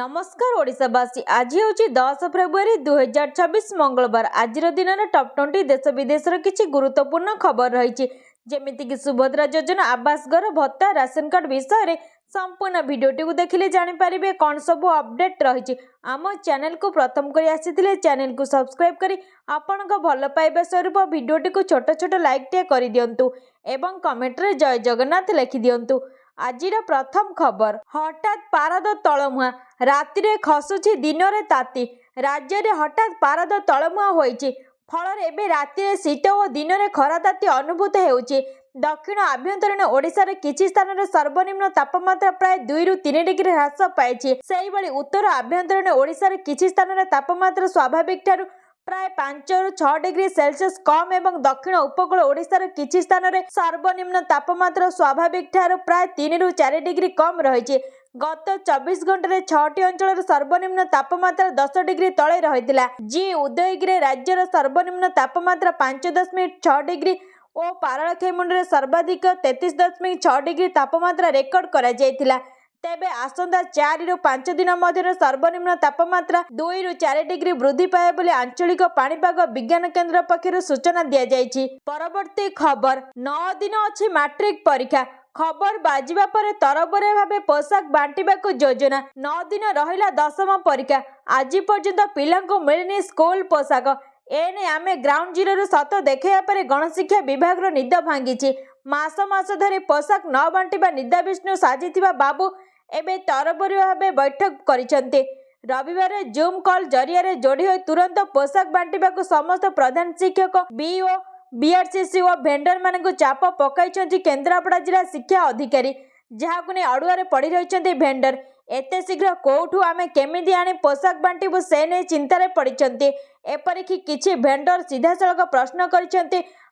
नमस्कार ओडिशावासी आज हूँ 10 फेब्रुआरी 2026 मंगलवार। आज दिन में टॉप 20 देश विदेशर किसी गुरुत्वपूर्ण खबर रही जमीक सुभद्रा योजना आवास घर भत्ता राशन कार्ड विषय में संपूर्ण भिडियोटी देखिले जानीपारे कौन सब अपडेट रही। आम चैनल को प्रथम कर आसी चैनल को सब्सक्राइब करी आपण भल पाइबा स्वरूप भिडियोटी को छोट छोट लाइक टे कर दिंतु एवं कमेंट रे जय जगन्नाथ लिखि दिंतु। आजिर प्रथम खबर हठात पारद तलमुहा राति खसुची दिन में ताती राज्य में हठात पारद तलमुहा होइछि फल एवं राति शीत और दिन में खरा ताती अनुभूत होउछि। दक्षिण आभ्यंतरीण ओडिशार किछि स्थान में सर्वनिम्न तापमात्रा प्राय 2 ରୁ 3 डिग्री ह्रास पाइछि। सेहिभଳି उत्तर आभ्यंतरीण ओडिशार किछि स्थान में तापमात्रा स्वाभाविक ठारू प्राय 5 ରୁ 6 डिग्री सेल्सियस कम एवं दक्षिण उपकूल ओडिशार किछि स्थान में सर्वनिम्न तापमात्रा स्वाभाविक ठारू प्राय 3 ରୁ 4 डिग्री कम रही। गत 24 घंटे 6टी अंचल सर्वनिम्न तापमात्रा 10 डिग्री तले रही। जी उदयगिरी राज्यर सर्वनिम्न तापमात्रा 5.6 डिग्री और पारलाखेमुंडी सर्वाधिक 33.6 डिग्री तापमात्रा रेकर्ड करा जायतिला। तेबे आसंता 4 ରୁ 5 दिन मध्य सर्वनिम्न तापमात्रा 2 ରୁ 4 डिग्री वृद्धि पाए बोली आंचलिक पाणीपाग विज्ञान केन्द्र पक्षर सूचना दिया जायछि। परवर्ती खबर 9 दिन अछि मैट्रिक परीक्षा खबर बाजिबा पर तरबरे भावे पोशाक बांटिबाकू योजना 9 दिन रहिला दशम परीक्षा आज पर्यंत पिलांको मिलनी स्कूल पोशाक एने आमे ग्राउंड जीरो सत देखा पर गणशिक्षा विभाग निद भांगी मास मास धरी पोशाक न बांटिबा निदा विष्णु साजिथिबा बाबू एबे तरबरी भावे बैठक करिसंते। रविवार जूम कॉल जरिया जोड़ी हो तुरंत पोशाक बांटिबाकू समस्त प्रधान शिक्षक बीओ बीआरसीसी और भेंडर मानक चाप पकाई केन्द्रापड़ा जिला शिक्षा अधिकारी जहां ने अड़ुआ पड़ रही भेंडर एते शीघ्र कोठू आमे केमिदी आने पोशाक बांटिबू से नहीं चिंतार पड़ते। एपरिकी किछि भेंडर सीधा सड़क प्रश्न कर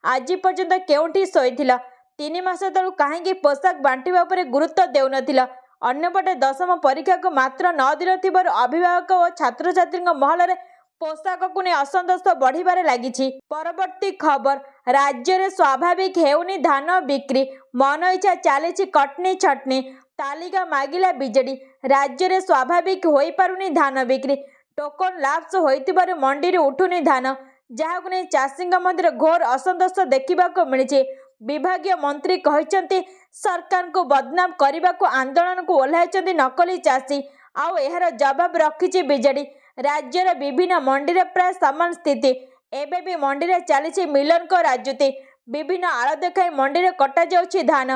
आज पर्यंत केउठी शोइथिला 3 मास तलू कहीं पोशाक बांटिबा उपरे गुरुत्व देउ नथिला। अन्यपटे दशम परीक्षा को मात्र 9 दिन थिबार अभिभावक और छात्र छात्री महल में पोशाक को नहीं असंतोष बढ़िबारे लागिछि। परवर्ती खबर राज्य में स्वाभाविक हेउनी धान बिक्री मन इच्छा चली कटनी छटनी तालिका मागिला बीजेडी राज्य में स्वाभाविक हो पारुनी धान बिक्री टोकन लाप्स होइतिबारु मंडी उठुनी धान जहां नहीं चाषी मध्य घोर असंतोष देखा मिली। विभागीय मंत्री कहते सरकार को बदनाम करने को आंदोलन को ओह्लाई नकली चाषी आउ यार जवाब रखी बीजेडी। राज्यर विभिन्न मंडी प्राय समान स्थिति एबे भी मंडी चली मिलन को राजनीति विभिन्न आड़ देखाई मंडी कटा जाउछि धान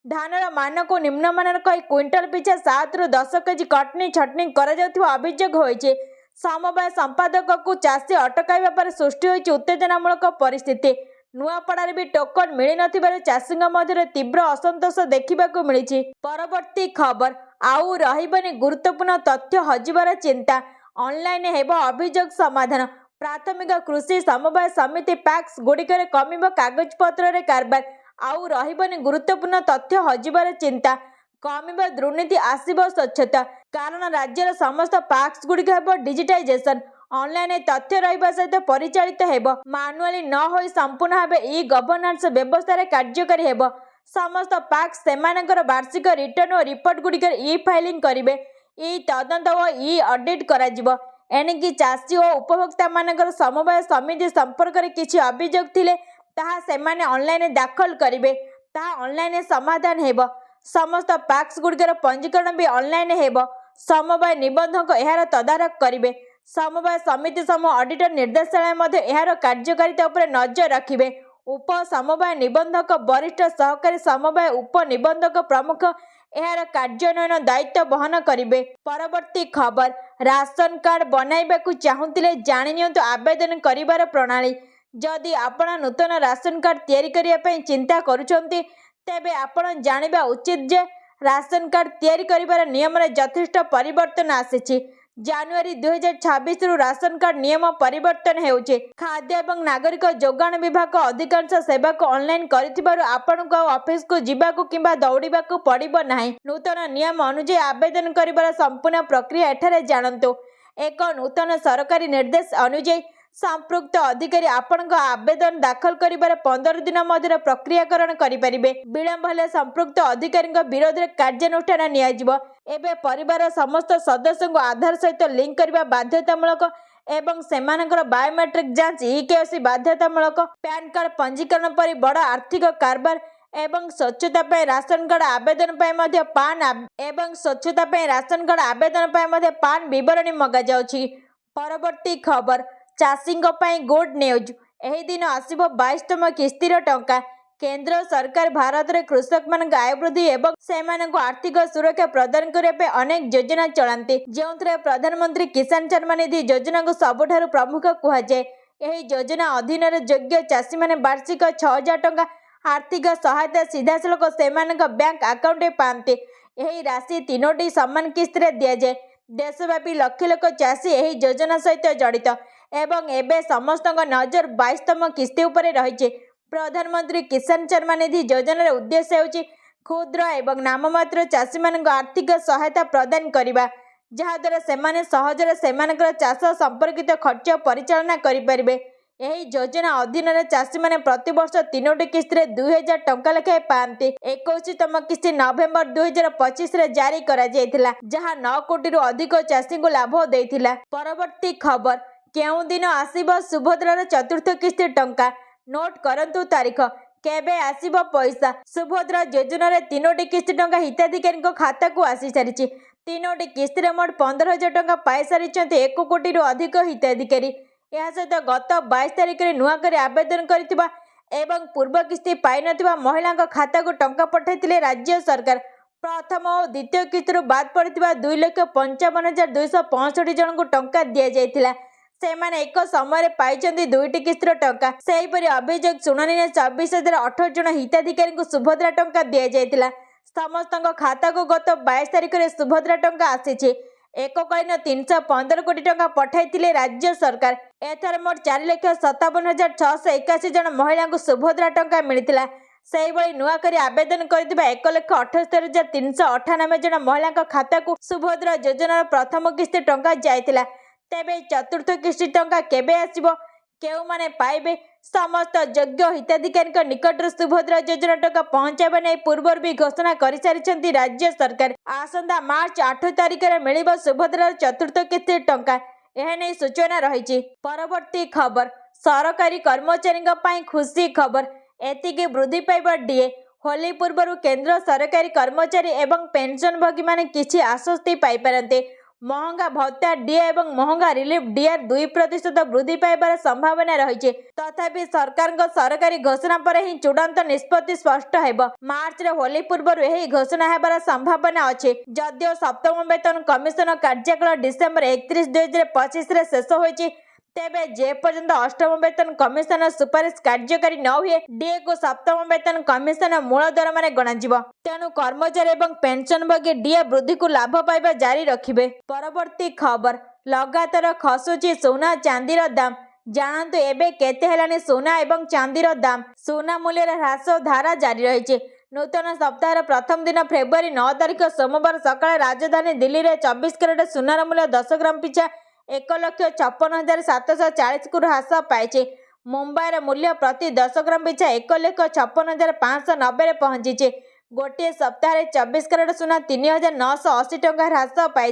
धानर मान को निम्नमान कही क्विंटाल पिछा 7 ରୁ 10 केजी कटनी छटनी करा जाउथिबा अभियोग होइछि। समवाय संपादक को चाषी अटकाइबा पर सृष्टि होइछि उत्तेजनामूलक परिस्थिति। नुआपड़ा भी टोकन मिली नथिबारु चाषी मध्य तीव्र असंतोष देखा मिली। परवर्ती खबर आउ रहिबनी गुरुत्वपूर्ण तथ्य हजिबार चिंता ऑनलाइन हेबो अभियोग समाधान प्राथमिक कृषि समवाय समिति पैक्स गुड़िकर कमिबो कागज पत्र कारबार आउ रहिबनी गुरुत्वपूर्ण तथ्य हजिबार चिंता कमिबो दुर्नीति आसीबो स्वच्छता कारण राज्यर समस्त पैक्स गुड़िक हेबो डिजिटाइजेशन ऑनलाइन तथ्य रहिबा सहित परिचालित हेबो मानुअली न होई संपूर्ण भावे ई गवर्नेंस व्यवस्था रे कार्यकारी हेबो। समस्त पैक्स सेमानकर वार्षिक रिटर्न और रिपोर्ट गुड़िकर ई फाइलिंग करिवे ई तदंत और ई ऑडिट कराजिबो। एणिकी चाषी और उपभोक्ता मानकर समवाय समिति संपर्क में किसी अभियोग थिले ताहा सेमाने ऑनलाइन दाखल करिवे ताहा ऑनलाइन समाधान हेबो। समस्त पैक्स गुड़िकर पंजीकरण भी ऑनलाइन हेबो। समवाय निबंधक एहार तदारख करिवे। समवाय समिति समूह ऑडिटर निर्देशालय मध्य एहार कार्यकारिता उपरे नजर रखिवे। उप समवाय निबंधक वरिष्ठ सहकारी समवाय उप निबंधक प्रमुख एहार कार्यान्वयन दायित्व बहन करिवे। परवर्ती खबर राशन कार्ड बनाइबाकू चाहुतिले जानि नियंतु आवेदन करिवार प्रणाली जदि आपण नूतन राशन कार्ड तैयारी करिया पई चिंता करूछंती तेबे आपण जानिबा उचित जे राशन कार्ड तैयारी करिवार नियम रे यथेष्ट परिवर्तन आसीछि। जानुआरी 2026 रु राशन कार्ड नियम परिवर्तन हेउचे। खाद्य एवं नागरिक जोगाण विभाग अधिकांश सेवा को ऑनलाइन करिथिबारु आपनको ऑफिस को जिबाकू किंबा दौड़ीबाकू पड़िबो नाही। नूतन नियम अनुसार आवेदन करिवार संपूर्ण प्रक्रिया एठारे जानंतु। एक नूतन सरकारी निर्देश अनुसार संपृक्त अधिकारी आपणको आवेदन दाखल करिबार 15 दिन मध्य प्रक्रियाकरण करिपारिबे। विलंब हेले संपृक्त अधिकारी विरोध में कार्यानुष्ठान नियाजिबो। एबे परिवार समस्त सदस्य को आधार सहित लिंक करने बाध्यतामूलक एवं सेमानकर बायोमेट्रिक जांच ईकेवाईसी बाध्यतामूलक पैन कार्ड पंजीकरण पर बड़ आर्थिक कारबार एवं स्वच्छता पे राशन कार्ड आवेदन पे मध्य पान एवं स्वच्छता पे राशन कार्ड आवेदन पे मध्य पान विवरणी मगा जाउछि। परवर्ती खबर चाषी गुड न्यूज एही दिन आसिबो 22तम किस्तीर टंका। केंद्र सरकार भारत में कृषक मान आय वृद्धि एवं सेमानंको आर्थिक सुरक्षा प्रदान करने अनेक योजना चलाते जो प्रधानमंत्री किसान सम्मान निधि योजना को सबुठारु प्रमुख कहुए। यही योजना अधीन योग्य चाषी माने वार्षिक 6000 टंका आर्थिक सहायता सीधा सलख सेमानक बैंक अकाउंट पाते। यही राशि 3टी समान किस्त दि जाए। देशव्यापी लक्ष लक्ष चाषी यही योजना सहित जड़ित एवं एबे समस्त नजर 22तम किस्ती उपरे रही। प्रधानमंत्री किसान सम्मान निधि योजनार उद्देश्य होछि क्षुद्र एवं नाममात्र चाषी मानक आर्थिक सहायता प्रदान करिबा जहाद्वारा सेमाने सहजरे सेमानकर चाष संपर्कित खर्च परिचालना करिपारिबे। यही योजना अधीन चाषी माने प्रति वर्ष 3टी किस्ती 2000 टंका लेखाएं पाते। 21तम किस्ती नवेम्बर 2025 जारी करा जायतिला जहां 9 कोटी अधिक चाषी को लाभ देइतिला। परवर्ती खबर केउ दिन आसीबो सुभद्रार चतुर्थ किस्ती टंका नोट करंतु तारीख केबे आसीबो पैसा। सुभद्रा योजना 3टी किस्ती टंका हिताधिकारी खाता को आसी सारी। 3टी किस्ती मोट 15,000 टंका पाई सारी 1 कोटी अधिक हिताधिकारी। यह सहित गत 22 तारिख में नुआकर आवेदन करथिबा एवं पूर्व किस्ती पाई नथिबा महिला खाता को टंका पठाइथिले राज्य सरकार। प्रथम और द्वितीय किस्ती बाद पड़ता 2,55,265 जन को टंका दि जाइथिला। सेमाने एक समय पाई 2टी किस्तीर टंका। सेहीपरि अभियोग शुणानी 24,018 जन हिताधिकारी को सुभद्रा टंका दि जाइथिला। समस्त खाता को गत 22 तारिख में सुभद्रा टंका आसी। एककालीन 315 कोटी टंका पठाइथिले राज्य सरकार। एथर मोट 4,57,681 जन महिला को सुभद्रा टंका मिलिथिला। सेहीभଳି नुआकरी आवेदन करथिबा 1,78,398 जन महिला खाता को सुभद्रा योजनार प्रथम किस्ती टंका जाइथिला। तेबे चतुर्थ किस्ती टंका केबे आसिबो केउ माने पाइबे समस्त योग्य हिताधिकारी निकट सुभद्रा योजना टंका पहुंचाइबा नै पूर्व भी घोषणा कर सारी राज्य सरकार। आसंता मार्च 8 तारिख में मिलिबो सुभद्रा चतुर्थ किस्ती टंका एहे नै सूचना रही। परवर्ती खबर सरकारी कर्मचारी खुशी खबर एतिकी वृद्धि पाइबा डीए। होली पूर्व केंद्र सरकारी कर्मचारी एवं पेंशनभोगी माने किछि आश्वस्ति पाई पारते। महंगा भत्ता डीए एवं महंगा रिलीफ डीआर 2% वृद्धि पाइबार संभावना रही। तथापि सरकार सरकारी घोषणा पर ही चूड़ांत निष्पत्ति स्पष्ट हेब। मार्च रे होली पूर्व यही घोषणा हेबार संभावना अछि। जदियो सप्तम वेतन कमिशन कार्यकाल डिसेम्बर 31, 2025 रे शेष होइछि तेबे जेपर्यंत अष्टम वेतन कमिशन सुपारिश कार्यकारी न हुए डीए को सप्तम वेतन कमिशन मूल दर मान गणाजिब। तेणु कर्मचारी एवं पेंशनभोगी डीए वृद्धि को लाभ पाइबा जारी रखिबे। परवर्ती खबर लगातार खसुची सोना चांदीर दाम। जानतु एबे केते हेलानी सोना एवं चांदीर दाम। सोना मूल्य ह्रास धारा जारी रही। नूतन सप्ताह प्रथम दिन फेब्रुआरी 9 तारिख सोमवार सकाळ राजधानी दिल्ली रे 24 कैरेट सोनार मूल्य 10 ग्राम पिछा 1,56,740 को ह्रास पाई। मुंबईर मूल्य प्रति 10 ग्राम पिछा 1,56,590 पहुंची। गोटे सप्ताह 24 कैरेट सोना 3,980 टंका ह्रास पाई।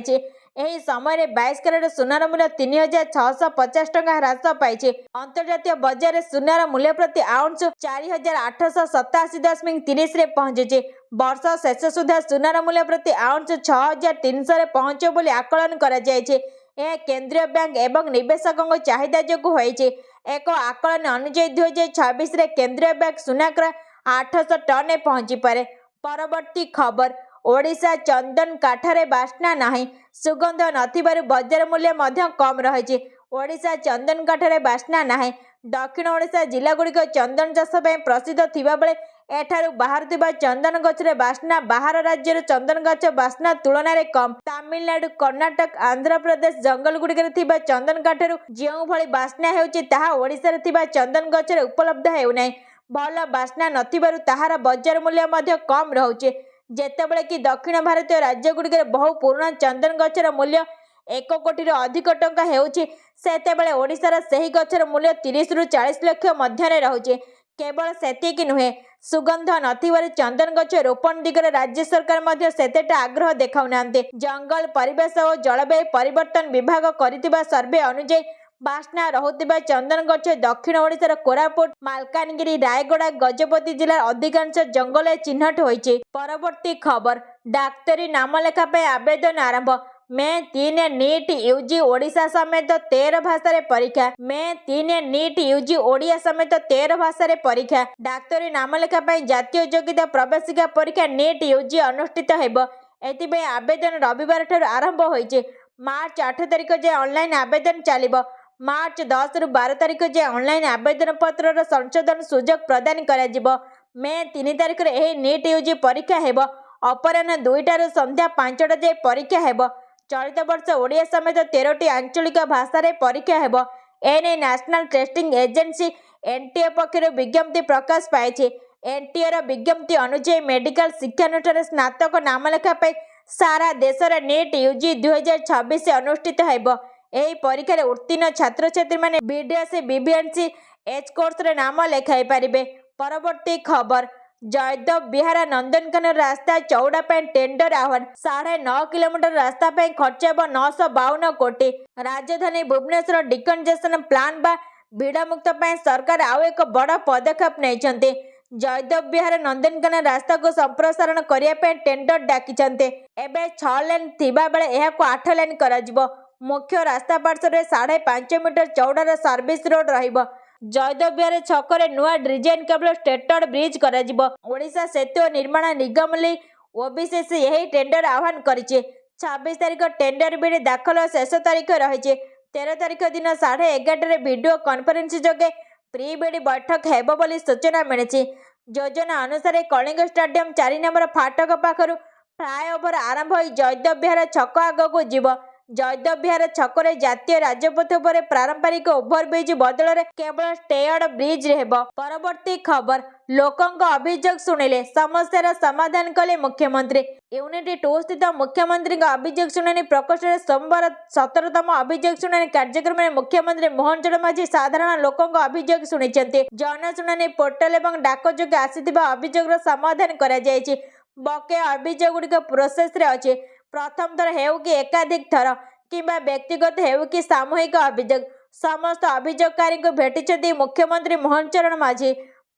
यही समय 22 कैरेट सोनार मूल्य 3,650 टंका ह्रास पाई। अंतर्जातीय बजार में सोनार मूल्य प्रति आउंस 4,887.30 रे पहुंची। वर्ष शेष सुधा सोनार मूल्य प्रति आउंस 6,300 रे पहुंचे बोली आकलन करा जायछि। यह केंद्रीय बैंक एवं निवेशकों चाहिदा जोगु होइछि। एक आकलन अनुसार 2026 रे केंद्रीय बैंक सोनाकर 800 टन पहुंची पारे। परवर्ती खबर ओडिशा चंदन काठरे बास्ना नाही। सुगंध नथिबारु बजार मूल्य मध्य कम रही। ओडिशा चंदन काठरे बास्ना नाही। दक्षिण ओडिशा जिला गुड़िक चंदन चाष प्रसिद्ध थिबा बेले एठारु बाहरुथिबा चंदन गछरे बास्ना बाहर राज्यर चंदन गछ बास्ना तुलना रे कम। तमिलनाडु, कर्नाटक, आंध्र प्रदेश जंगल गुड़िकरे थिबा चंदन काठरू जेउ भली बास्ना हेउची ताहा ओडिशा रे थिबा चंदन गछरे उपलब्ध हेउ नै। भल बास्ना नथिबारु ताहार बजार मूल्य मध्य कम रहुची। जेतेबेले कि दक्षिण भारतीय राज्य गुड़िकरे बहु पुराना चंदन गछर मूल्य 1 कोटी अधिक टंका हेउची सेतेबेले ओडिशार सेही गछर मूल्य 30 रु 40 लाख मध्यरे रहुची। केवल सेतिकी नुहे सुगंध नथिबारु चंदन गछ रोपण दिगरे राज्य सरकार मध्य सेतेटा आग्रह देखाउनांते। जंगल परिवेश और जलवायु परिवर्तन विभाग करितिबा सर्वे अनुଯାयी बास्ना रहुतिबा चंदन गछ दक्षिण ओडिशार कोरापुट मालकानगिरी रायगड़ा गजपति जिलार अधिकांश जंगल चिन्हट होइछि। परवर्ती खबर डाक्तरी नामलेखा पे आवेदन आरंभ। मे 3 नीट यूजी ओडिशा समेत 13 भाषा परीक्षा। मे 3 नीट यूजी ओडिया समेत 13 भाषा परीक्षा। डाक्तरी नामलेखा पर जातीय योग्यता प्रवेशिका परीक्षा नीट यूजी अनुष्ठित हेबो। एथिबे आवेदन रविवार ठार आरंभ होइछि। मार्च 8 तारिख जे ऑनलाइन आवेदन चलिबो। मार्च 10 रु 12 तारिख जे ऑनलाइन आवेदन पत्रर संशोधन सुजोग प्रदान करा जिवो। मे 3 तारिख रे एही नीट यूजी परीक्षा हेबो। अपराह्न 2टा रु संध्या 5टा जे परीक्षा हेबो। चलित वर्ष ओडिया समेत 13टी आंचलिक भाषा परीक्षा हेबो। एने नेशनल टेस्टिंग एजेंसी एनटीए पक्षर विज्ञप्ति प्रकाश पाई। एनटीए विज्ञप्ति अनुଯାयी मेडिकल शिक्षानुष्ठान स्नातक नामलेखा पे सारा देश नीट यूजी 2026 अनुष्ठित हेबो। एही परीक्षा उत्तीर्ण छात्र छात्री माने बीडीएस बीबीएनसी एच कोर्स रे नाम लेखाई पारिबे। परवर्ती खबर जयदेव विहार नंदनकानन रास्ता चौड़ा पर टेंडर आह्वान। 9.5 किलोमीटर रास्ता पर खर्च हेब 952 कोटी। राजधानी भुवनेश्वर डिकंजेशन प्लान बा भिड़मुक्त सरकार आउ एक बड़ पदक्षेप नहीं। जयदेव विहार नंदनकानन रास्ता को संप्रसारण करने टेंडर डाकिछन्ते। एबे 6 लेन थिबा बेले एहाको 8 लेन कराजिबो। मुख्य रास्ता पार्श्व 5.5 मीटर चौड़ार सर्विस रोड रहिबो। जयदेव विहार छकरे नुआ डिजाइन केवल स्टेटड ब्रिज कराजिबो। ओडिशा सेतु निर्माण निगम ले ओबीसीसी यही टेंडर आह्वान करिছে। 26 तारिख टेंडर बिड दाखल शेष तारिख रही। 13 तारिख दिन 11:30 वीडियो कॉन्फ्रेंस जोगे प्री बिड बैठक हेबो बोली सूचना मिली। योजना अनुसार कलिंग स्टेडियम 4 नंबर फाटक पाखरु फ्लाईओवर आरंभ हो जयदेव विहार छक आगक जीव। जयदेव विहार छकरे जातीय राजपथ पर पारंपरिक ओभरब्रिज बदल में केवल स्टेयर्ड ब्रिज हेबो। परवर्ती खबर लोकंक अभियोग शुणिले समस्यार समाधान कले मुख्यमंत्री। यूनिट 2 स्थित मुख्यमंत्री अभियोग शुणाणी प्रकोष्ठ सोमवार 17तम अभियोग शुणाणी कार्यक्रम में मुख्यमंत्री मोहन चरण माझी साधारण लोकंक अभियोग शुणिछन्ते। जनशुणाणी पोर्टाल एवं डाक जोगे आसिथिबा अभियोगर समाधान करा जायछि। बकेया अभियोग गुड़िक प्रोसेस रे अछि। प्रथम थर हेउ कि एकाधिक थर किंबा व्यक्तिगत हेउ कि सामूहिक अभियोग समस्त अभियोगकारी को भेटिछन्ति मुख्यमंत्री मोहन चरण माझी।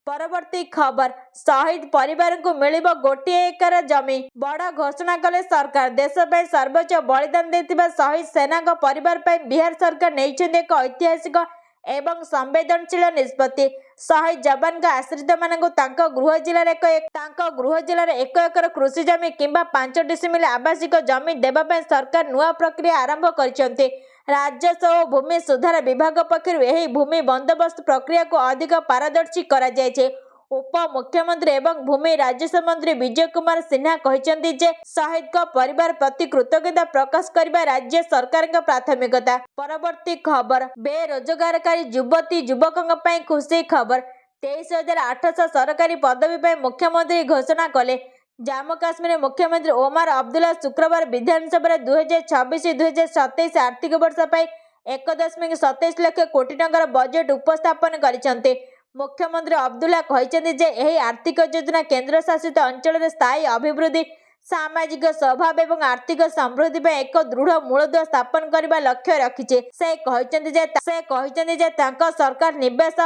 परवर्ती खबर शहीद परिवार को मिलिबो 1 एकर जमी। बड़ घोषणा कले सरकार। देश पे सर्वोच्च बलिदान देथिबा शहीद सेना को परिवार पे बिहार सरकार नेइछन्ति एक ऐतिहासिक एवं संवेदनशील निष्पत्ति। शहीद जवान का आश्रित मानक गृह जिलार 1 एकर कृषि जमी किंबा 5 डिसिमिल आवासिक जमी देवाई सरकार नुआ प्रक्रिया आरंभ करछन्ति। राजस्व और भूमि सुधार विभाग पक्षर यही भूमि बंदोबस्त प्रक्रिया को अधिक पारदर्शी करा जायछे। उप मुख्यमंत्री एवं भूमि राजस्व मंत्री विजय कुमार सिन्हा कहते जे शहीद का परिवार प्रति कृतज्ञता प्रकाश करने राज्य सरकार का प्राथमिकता। परवर्ती खबर बेरोजगारकारी युवती युवकों पर खुशी खबर। 23,800 सरकारी पदवी पर मुख्यमंत्री घोषणा कले। जम्मू काश्मीर मुख्यमंत्री ओमर अब्दुल्ला शुक्रवार विधानसभा 2026-2027 आर्थिक वर्ष पर 1.27 लाख कोटी टंकार बजेट उपस्थापन करिसेंते। मुख्यमंत्री अब्दुल्ला कहते जे एही आर्थिक योजना केंद्र शासित अंचल स्थायी अभिवृद्धि सामाजिक स्वभाव एवं आर्थिक समृद्धि पर एक दृढ़ मूलदुआ स्थापन करने लक्ष्य रखिছে। से कहते जे तांका सरकार निवेश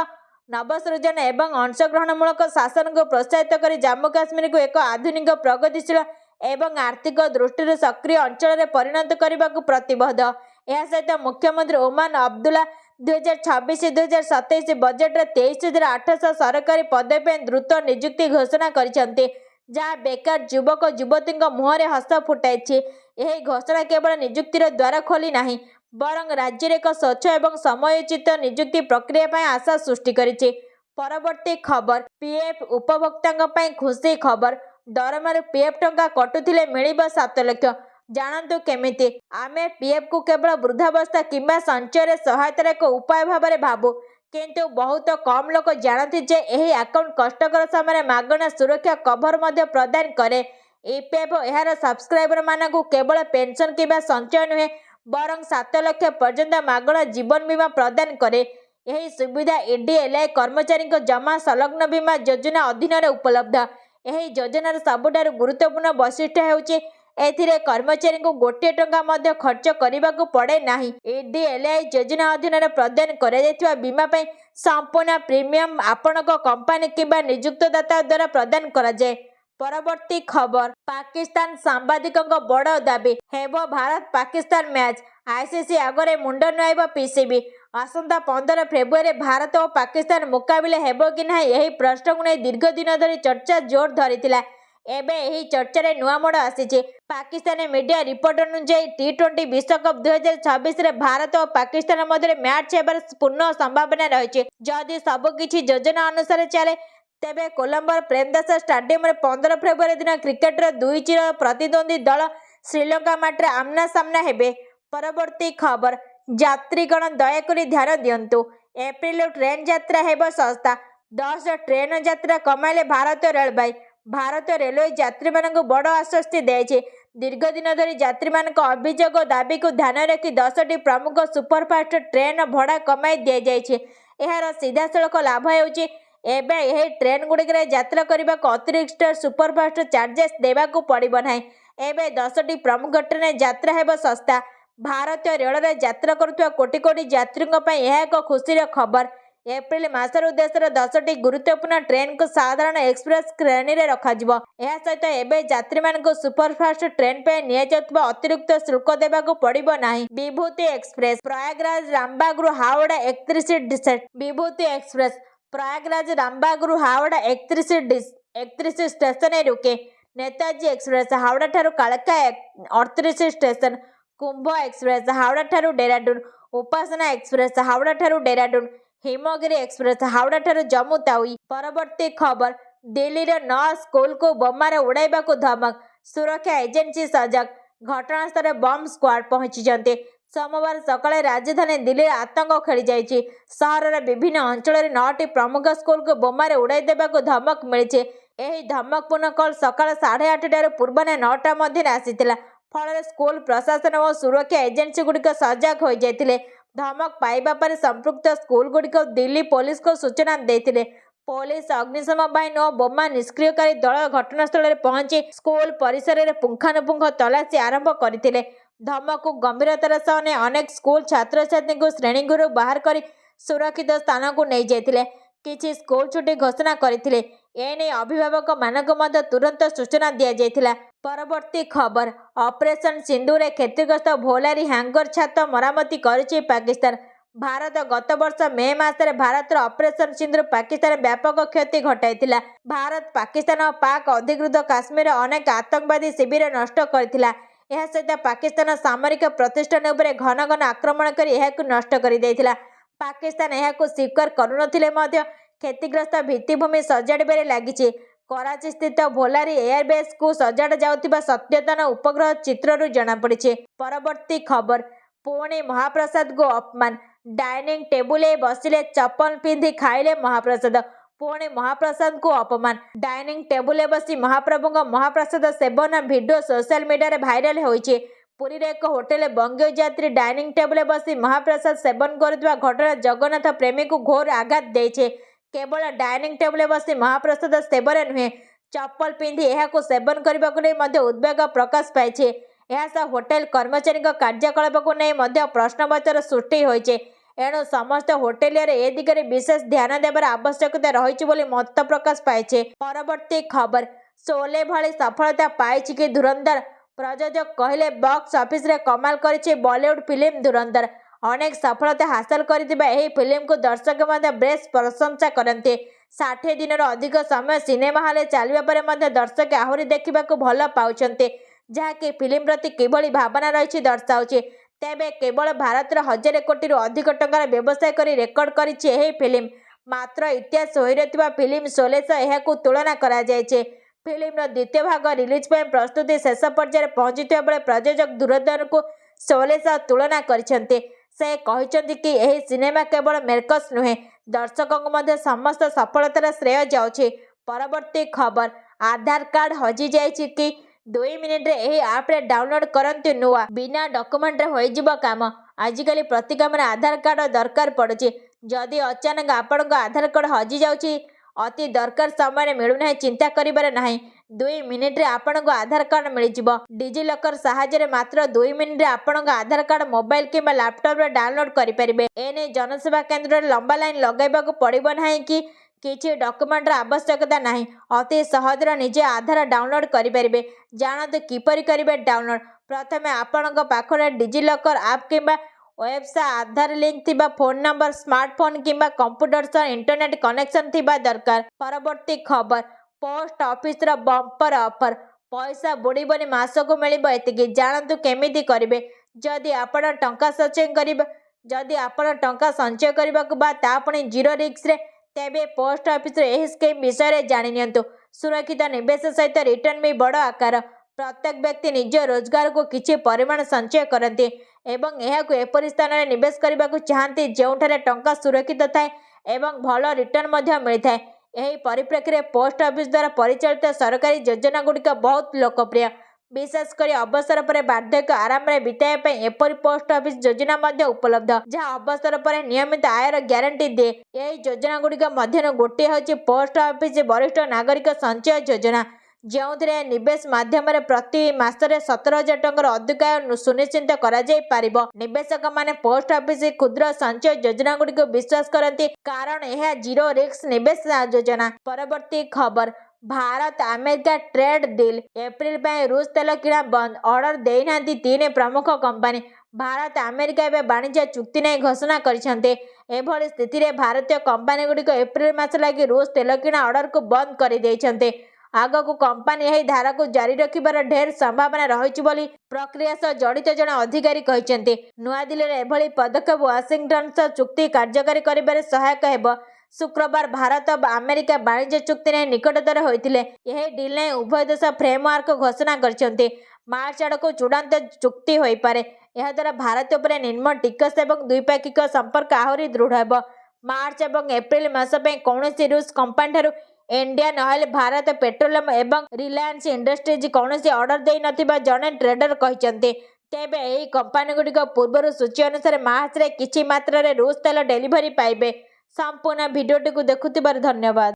नवसृजन एवं अंशग्रहणमूलक शासन को प्रोत्साहित कर जम्मू काश्मीर को एक आधुनिक प्रगतिशील एवं आर्थिक दृष्टि सक्रिय अंचल परिणत करने को प्रतिबद्ध। यह सहित मुख्यमंत्री ओमर अब्दुल्ला 2026-2027 बजेट 23,800 सरकारी पदवी द्रुत नियुक्ति घोषणा करिसेंते। जहाँ बेकार युवक युवती मुहर हस फुटाई। यह घोषणा केवल नियुक्तिर द्वार खोली नहीं बरं राज्य एक स्वच्छ एवं समयोचित नियुक्ति प्रक्रिया आशा सृष्टि करिছে। परवर्ती खबर पीएफ उपभोक्ता खुशी खबर। दरमार पीएफ टंका कटुथिले मिलिबो 7 लाख। जानतु केमिति आमे पीएफ को केवल वृद्धावस्था किंबा संचय सहायतार एक उपाय भाव भावु किंतु बहुत कम लोक जानते जे एही अकाउंट कष्टकर समय मागणा सुरक्षा कभर मध्य प्रदान करे। ईपीएफ एहार सब्सक्राइबर मानकु केवल पेंशन किंबा संचय नुहे बरं 7 लाख पर्यंत मागणा जीवन बीमा प्रदान करे। ଏହି ସୁବିଧା EDLI କର୍ମଚାରୀଙ୍କ ଜମା ସଂଲଗ୍ନ ବୀମା ଯୋଜନା ଅଧୀନରେ ଉପଲବ୍ଧ। ଏହି ଯୋଜନାର ସବୁଠାରୁ ଗୁରୁତ୍ୱପୂର୍ଣ୍ଣ ବୈଶିଷ୍ଟ୍ୟ ହେଉଛି ଏଥିରେ କର୍ମଚାରୀଙ୍କୁ ଗୋଟିଏ ଟଙ୍କା ମଧ୍ୟ ଖର୍ଚ୍ଚ କରିବାକୁ ପଡ଼େ ନାହିଁ। EDLI ଯୋଜନା ଅଧୀନରେ ପ୍ରଦାନ କରାଯାଇଥିବା ବୀମା ପାଇଁ ସମ୍ପୂର୍ଣ୍ଣ ପ୍ରିମିୟମ୍ ଆପଣଙ୍କ କମ୍ପାନୀ କିମ୍ବା ନିଯୁକ୍ତଦାତା ଦ୍ୱାରା ପ୍ରଦାନ କରାଯାଏ। ପରବର୍ତ୍ତୀ ଖବର, ପାକିସ୍ତାନ ସାମ୍ବାଦିକଙ୍କ ବଡ଼ ଦାବି, ହେବ ଭାରତ ପାକିସ୍ତାନ ମ୍ୟାଚ୍, ICC ଆଗରେ ମୁଣ୍ଡ ନୁଆଁଇବ PCB। ଆସନ୍ତା 15 ଫେବୃଆରୀରେ ଭାରତ ଓ ପାକିସ୍ତାନ ମୁକାବିଲା ହେବ କି ନାହିଁ ଏହି ପ୍ରଶ୍ନକୁ ନେଇ ଦୀର୍ଘ ଦିନ ଧରି ଚର୍ଚ୍ଚା ଜୋର ଧରିଥିଲା। ଏବେ ଏହି ଚର୍ଚ୍ଚାରେ ନୂଆ ମୋଡ଼ ଆସିଛି। ପାକିସ୍ତାନୀ ମିଡିଆ ରିପୋର୍ଟ ଅନୁଯାୟୀ T20 ବିଶ୍ୱକପ 2026ରେ ଭାରତ ଓ ପାକିସ୍ତାନ ମଧ୍ୟରେ ମ୍ୟାଚ୍ ହେବାର ପୂର୍ଣ୍ଣ ସମ୍ଭାବନା ରହିଛି। ଯଦି ସବୁକିଛି ଯୋଜନା ଅନୁସାରେ ଚାଲେ ତେବେ କୋଲମ୍ବୋର ପ୍ରେମଦାସ ଷ୍ଟାଡିୟମରେ 15 ଫେବୃଆରୀ ଦିନ କ୍ରିକେଟର ଦୁଇ ଚିର ପ୍ରତିଦ୍ୱନ୍ଦ୍ୱୀ ଦଳ ଶ୍ରୀଲଙ୍କା ମାଟିରେ ଆମ୍ନା ସାମ୍ନା ହେବେ। ପରବର୍ତ୍ତୀ ଖବର, ଯାତ୍ରୀଗଣ ଦୟାକରି ଧ୍ୟାନ ଦିଅନ୍ତୁ, ଏପ୍ରିଲରୁ ଟ୍ରେନ୍ ଯାତ୍ରା ହେବ ଶସ୍ତା। 10 ଟ୍ରେନ୍ ଯାତ୍ରା କମାଇଲେ ଭାରତୀୟ ରେଳବାଇ। ଭାରତୀୟ ରେଲୱେ ଯାତ୍ରୀମାନଙ୍କୁ ବଡ଼ ଆଶ୍ୱସ୍ତି ଦେଇଛି। ଦୀର୍ଘ ଦିନ ଧରି ଯାତ୍ରୀମାନଙ୍କ ଅଭିଯୋଗ ଓ ଦାବିକୁ ଧ୍ୟାନରେ ରଖି 10ଟି ପ୍ରମୁଖ ସୁପରଫାଷ୍ଟ ଟ୍ରେନ୍ ଭଡ଼ା କମାଇ ଦିଆଯାଇଛି। ଏହାର ସିଧାସଳଖ ଲାଭ ହେଉଛି ଏବେ ଏହି ଟ୍ରେନ୍ଗୁଡ଼ିକରେ ଯାତ୍ରା କରିବାକୁ ଅତିରିକ୍ତ ସୁପରଫାଷ୍ଟ ଚାର୍ଜେସ୍ ଦେବାକୁ ପଡ଼ିବ ନାହିଁ। ଏବେ 10ଟି ପ୍ରମୁଖ ଟ୍ରେନ୍ ଯାତ୍ରା ହେବ ଶସ୍ତା। ଭାରତୀୟ ରେଳରେ ଯାତ୍ରା କରୁଥିବା କୋଟି କୋଟି ଯାତ୍ରୀଙ୍କ ପାଇଁ ଏହା ଏକ ଖୁସିର ଖବର। ଏପ୍ରିଲ ମାସରୁ ଦେଶର 10ଟି ଗୁରୁତ୍ୱପୂର୍ଣ୍ଣ ଟ୍ରେନ୍କୁ ସାଧାରଣ ଏକ୍ସପ୍ରେସ୍ ଶ୍ରେଣୀରେ ରଖାଯିବ। ଏହା ସହିତ ଏବେ ଯାତ୍ରୀମାନଙ୍କୁ ସୁପରଫାଷ୍ଟ ଟ୍ରେନ୍ ପାଇଁ ନିଆଯାଉଥିବା ଅତିରିକ୍ତ ଶୁଳ୍କ ଦେବାକୁ ପଡ଼ିବ ନାହିଁ। ବିଭୂତି ଏକ୍ସପ୍ରେସ୍, ପ୍ରୟାଗରାଜ ରାମବାଗରୁ ହାଓଡ଼ା 31 ବିଭୂତି ଏକ୍ସପ୍ରେସ୍, ପ୍ରୟାଗରାଜ ରାମବାଗରୁ ହାଓଡ଼ା 31 ଷ୍ଟେସନରେ ରୁକେ। ନେତାଜୀ ଏକ୍ସପ୍ରେସ୍, ହାଓଡ଼ାଠାରୁ କାଲକା 38 ଷ୍ଟେସନ। କୁମ୍ଭ ଏକ୍ସପ୍ରେସ୍, ହାଓଡ଼ାଠାରୁ ଡେରାଡୁନ। ଉପାସନା ଏକ୍ସପ୍ରେସ୍, ହାଓଡ଼ାଠାରୁ ଡେରାଡୁନ। ହିମଗିରି ଏକ୍ସପ୍ରେସ୍, ହାଓଡ଼ାଠାରୁ ଜମ୍ମୁ ତାୱି। ପରବର୍ତ୍ତୀ ଖବର, ଦିଲ୍ଲୀର 9 ସ୍କୁଲକୁ ବୋମାରେ ଉଡ଼ାଇବାକୁ ଧମକ, ସୁରକ୍ଷା ଏଜେନ୍ସି ସଜାଗ। ଘଟଣାସ୍ଥଳରେ ବମ୍ ସ୍କ୍ୱାଡ୍ ପହଞ୍ଚିଛନ୍ତି। ସୋମବାର ସକାଳେ ରାଜଧାନୀ ଦିଲ୍ଲୀରେ ଆତଙ୍କ ଖେଳିଯାଇଛି। ସହରର ବିଭିନ୍ନ ଅଞ୍ଚଳରେ 9ଟି ପ୍ରମୁଖ ସ୍କୁଲକୁ ବୋମାରେ ଉଡ଼ାଇ ଦେବାକୁ ଧମକ ମିଳିଛି। ଏହି ଧମକପୂର୍ଣ୍ଣ କଲ୍ ସକାଳ 8:30ଟାରୁ ପୂର୍ବାହ୍ନ 9ଟା ମଧ୍ୟରେ ଆସିଥିଲା। ଫଳରେ ସ୍କୁଲ ପ୍ରଶାସନ ଓ ସୁରକ୍ଷା ଏଜେନ୍ସିଗୁଡ଼ିକ ସଜାଗ ହୋଇଯାଇଥିଲେ। ଧମକ ପାଇବା ପରେ ସମ୍ପୃକ୍ତ ସ୍କୁଲଗୁଡ଼ିକ ଦିଲ୍ଲୀ ପୋଲିସକୁ ସୂଚନା ଦେଇଥିଲେ। ପୋଲିସ, ଅଗ୍ନିଶମ ବାହିନୀ ଓ ବୋମା ନିଷ୍କ୍ରିୟକାରୀ ଦଳ ଘଟଣାସ୍ଥଳରେ ପହଞ୍ଚି ସ୍କୁଲ ପରିସରରେ ପୁଙ୍ଖାନୁପୁଙ୍ଖ ତଲାସୀ ଆରମ୍ଭ କରିଥିଲେ। ଧମକକୁ ଗମ୍ଭୀରତାର ସହ ନେଇ ଅନେକ ସ୍କୁଲ ଛାତ୍ରଛାତ୍ରୀଙ୍କୁ ଶ୍ରେଣୀଗୃହରୁ ବାହାର କରି ସୁରକ୍ଷିତ ସ୍ଥାନକୁ ନେଇଯାଇଥିଲେ। କିଛି ସ୍କୁଲ ଛୁଟି ଘୋଷଣା କରିଥିଲେ। ଏନେଇ ଅଭିଭାବକମାନଙ୍କୁ ମଧ୍ୟ ତୁରନ୍ତ ସୂଚନା ଦିଆଯାଇଥିଲା। ପରବର୍ତ୍ତୀ ଖବର, ଅପରେସନ ସିନ୍ଦୁରରେ କ୍ଷତିଗ୍ରସ୍ତ ଭୋଲାରୀ ହ୍ୟାଙ୍ଗର ଛାତ ମରାମତି କରିଛି ପାକିସ୍ତାନ। ଭାରତ ଗତ ବର୍ଷ ମେ ମାସରେ ଭାରତର ଅପରେସନ ସିନ୍ଦୁର ପାକିସ୍ତାନ ବ୍ୟାପକ କ୍ଷତି ଘଟାଇଥିଲା। ଭାରତ ପାକିସ୍ତାନ ଓ ପାକ୍ ଅଧିକୃତ କାଶ୍ମୀରରେ ଅନେକ ଆତଙ୍କବାଦୀ ଶିବିର ନଷ୍ଟ କରିଥିଲା। ଏହା ସହିତ ପାକିସ୍ତାନ ସାମରିକ ପ୍ରତିଷ୍ଠାନ ଉପରେ ଘନ ଘନ ଆକ୍ରମଣ କରି ଏହାକୁ ନଷ୍ଟ କରିଦେଇଥିଲା। ପାକିସ୍ତାନ ଏହାକୁ ସ୍ୱୀକାର କରୁନଥିଲେ ମଧ୍ୟ କ୍ଷତିଗ୍ରସ୍ତ ଭିତ୍ତିଭୂମି ସଜାଡ଼ିବାରେ ଲାଗିଛି। କରାଚିସ୍ଥିତ ଭୋଲାରୀ ଏୟାରବେସ୍କୁ ସଜାଡ଼ା ଯାଉଥିବା ସଦ୍ୟତନ ଉପଗ୍ରହ ଚିତ୍ରରୁ ଜଣାପଡ଼ିଛି। ପରବର୍ତ୍ତୀ ଖବର, ପୁଣି ମହାପ୍ରସାଦକୁ ଅପମାନ, ଡାଇନିଂ ଟେବୁଲରେ ବସିଲେ ଚପଲ ପିନ୍ଧି ଖାଇଲେ ମହାପ୍ରସାଦ। ପୁଣି ମହାପ୍ରସାଦକୁ ଅପମାନ, ଡାଇନିଂ ଟେବୁଲରେ ବସି ମହାପ୍ରଭୁଙ୍କ ମହାପ୍ରସାଦ ସେବନ ଭିଡ଼ିଓ ସୋସିଆଲ ମିଡିଆରେ ଭାଇରାଲ ହୋଇଛି। ପୁରୀର ଏକ ହୋଟେଲରେ ବଙ୍ଗୀୟ ଯାତ୍ରୀ ଡାଇନିଂ ଟେବୁଲରେ ବସି ମହାପ୍ରସାଦ ସେବନ କରୁଥିବା ଘଟଣା ଜଗନ୍ନାଥ ପ୍ରେମୀଙ୍କୁ ଘୋର ଆଘାତ ଦେଇଛି। କେବଳ ଡାଇନିଂ ଟେବୁଲରେ ବସି ମହାପ୍ରସାଦ ସେବନ ନୁହେଁ, ଚପଲ ପିନ୍ଧି ଏହାକୁ ସେବନ କରିବାକୁ ନେଇ ମଧ୍ୟ ଉଦ୍ବେଗ ପ୍ରକାଶ ପାଇଛି। ଏହା ସହ ହୋଟେଲ କର୍ମଚାରୀଙ୍କ କାର୍ଯ୍ୟକଳାପକୁ ନେଇ ମଧ୍ୟ ପ୍ରଶ୍ନବାଚର ସୃଷ୍ଟି ହୋଇଛି। ଏଣୁ ସମସ୍ତ ହୋଟେଲିୟର ଏ ଦିଗରେ ବିଶେଷ ଧ୍ୟାନ ଦେବାର ଆବଶ୍ୟକତା ରହିଛି ବୋଲି ମତ ପ୍ରକାଶ ପାଇଛି। ପରବର୍ତ୍ତୀ ଖବର, ଶୋଲେ ଭଳି ସଫଳତା ପାଇଛି କି ଧୁରନ୍ଧର? ପ୍ରଯୋଜକ କହିଲେ, ବକ୍ସ ଅଫିସରେ କମାଲ କରିଛି ବଲିଉଡ୍ ଫିଲ୍ମ ଧୁରନ୍ଧର। ଅନେକ ସଫଳତା ହାସଲ କରିଥିବା ଏହି ଫିଲ୍ମକୁ ଦର୍ଶକ ମଧ୍ୟ ବେଶ୍ ପ୍ରଶଂସା କରନ୍ତି। 60 ଦିନରୁ ଅଧିକ ସମୟ ସିନେମା ହଲରେ ଚାଲିବା ପରେ ମଧ୍ୟ ଦର୍ଶକ ଆହୁରି ଦେଖିବାକୁ ଭଲ ପାଉଛନ୍ତି, ଯାହାକି ଫିଲ୍ମ ପ୍ରତି କିଭଳି ଭାବନା ରହିଛି ଦର୍ଶାଉଛି। ତେବେ କେବଳ ଭାରତର 1000 କୋଟିରୁ ଅଧିକ ଟଙ୍କାର ବ୍ୟବସାୟ କରି ରେକର୍ଡ କରିଛି ଏହି ଫିଲ୍ମ। ମାତ୍ର ଇତିହାସ ହୋଇ ରହିଥିବା ଫିଲ୍ମ ଶୋଲେ ସହ ଏହାକୁ ତୁଳନା କରାଯାଇଛି। ଫିଲ୍ମର ଦ୍ୱିତୀୟ ଭାଗ ରିଲିଜ୍ ପାଇଁ ପ୍ରସ୍ତୁତି ଶେଷ ପର୍ଯ୍ୟାୟରେ ପହଞ୍ଚିଥିବା ବେଳେ ପ୍ରଯୋଜକ ଧୁରନ୍ଧରକୁ ଶୋଲେ ସହ ତୁଳନା କରିଛନ୍ତି। ସେ କହିଛନ୍ତି କି ଏହି ସିନେମା କେବଳ ମେକର୍ସ ନୁହେଁ, ଦର୍ଶକଙ୍କୁ ମଧ୍ୟ ସମସ୍ତ ସଫଳତାର ଶ୍ରେୟ ଯାଉଛି। ପରବର୍ତ୍ତୀ ଖବର, ଆଧାର କାର୍ଡ ହଜିଯାଇଛି କି? 2 ମିନିଟରେ ଏହି ଆପ୍ରେ ଡାଉନଲୋଡ୍ କରନ୍ତୁ ନୂଆ ବିନା ଡକୁମେଣ୍ଟରେ ହୋଇଯିବ କାମ। ଆଜିକାଲି ପ୍ରତି କାମରେ ଆଧାର କାର୍ଡ ଦରକାର ପଡ଼ୁଛି। जदि अचानक आपणको आधार कार्ड हजि जाउछि अति दरकार समय मिलूना चिंता करिबार नाही 2 मिनिट रे आपणको आधार कार्ड मिलिजिबो। डिजिलकर साहाय्य मात्र 2 मिनिट रे आपणको आधार कार्ड मोबाइल किंबा लैपटॉप रे डाउनलोड करि परिबे। एने जनसेवा केंद्र रे लंबा लाइन लगाइबाको पड़िबो नाही कि किछि डॉक्यूमेंट रा आवश्यकता नाही। अति सहज रे निजे आधार डाउनलोड करि परिबे। जानते किपरि करिबे डाउनलोड। प्रथमे आपणको पाखरे डिजिलकर ऐप किंबा वेबसाइट आधार लिंक थिबा फोन नंबर स्मार्टफोन किंबा कंप्यूटर सह इंटरनेट कनेक्शन थिबा दरकार। परवर्ती खबर पोस्ट ऑफिस रा बंपर ऑफर पैसा बुड़ीबनी मासको मिलिबो एतिकी। जानतु केमिति करिबे। जदि आपण टंका संचय करबाकू बा तापणी जीरो रिस्क रे तेबे पोस्ट ऑफिस रे एही स्कीम विषय रे जानि नियंतु। सुरक्षित निवेश सहित रिटर्न भी बड़ आकार। प्रत्येक व्यक्ति निज रोजगार को किछि परिमाण संचय करते एवं एहाकु एपरि स्थान रे निवेश करबाकू चाहते जेउठारे टंका सुरक्षित थाए एवं भल रिटर्न मध्य मिलिथाए। एही परिप्रेक्षी रे पोस्ट ऑफिस द्वारा परिचालित सरकारी योजना गुड़िक बहुत लोकप्रिय। विशेषकर अवसर पर बार्धक्य आराम रे बिताइबा पई एपरि पोस्ट ऑफिस योजना मध्य उपलब्ध जहाँ अवसर पर नियमित आयर ग्यारंटी दे। एही योजना गुड़िक मध्य गोटे होछि पोस्ट ऑफिस वरिष्ठ नागरिक संचय योजना जो निवेश माध्यम प्रति मासरे 17,000 टंकार अधिक आय सुनिश्चित करा जाय पारिबो। निवेशक माने पोस्ट ऑफिस क्षुद्र संचय योजना गुड़िक विश्वास करती कारण यह जीरो रिस्क निवेश योजना। परवर्ती खबर Bharat America trade deal April में रूस तेल किणा बंद ऑर्डर देना 3 प्रमुख कंपनी। भारत अमेरिका एवं वाणिज्य चुक्ति नहीं घोषणा करछन्ते। एभली स्थिति रे भारतीय कंपनी गुड़िक एप्रिल मास लगी रूस तेल किणा ऑर्डर को बंद कर देइछन्ते। आगक कंपनी यही धारा को जारी रखिबार ढेर संभावना रही बोली प्रक्रिया सह जड़ित जन अधिकारी कहते। नुआदिल्ली रे एभली पदक्षेप वाशिंगटन सह चुक्ति कार्यकारी करिबारे सहायक हेब। शुक्रवार भारत और अमेरिका वाणिज्य चुक्ति ने निकटतर होइतिले। यही डील ने उभय देश फ्रेमवर्क घोषणा करछन्ते। मार्च आड़क चूड़ांत चुक्ति होई पारे। यह द्वारा भारत उपर निम्न टिकस एवं द्विपाक्षिक संपर्क आहरी दृढ़ हेब। मार्च एवं एप्रिल मास पे कौनसी रूस कंपनी ठारू इंडियन ऑयल भारत पेट्रोलियम एवं रिलायंस इंडस्ट्रीज कौनसी ऑर्डर देई नथिबा जने ट्रेडर कहते। तेबे एही कंपनी गुड़िक पूर्व सूची अनुसार मार्च रे किछि मात्रा रे रूस तेल डेलीवरी पाइबे। संपूर्ण भिडियोटी को देखुथिबार धन्यवाद।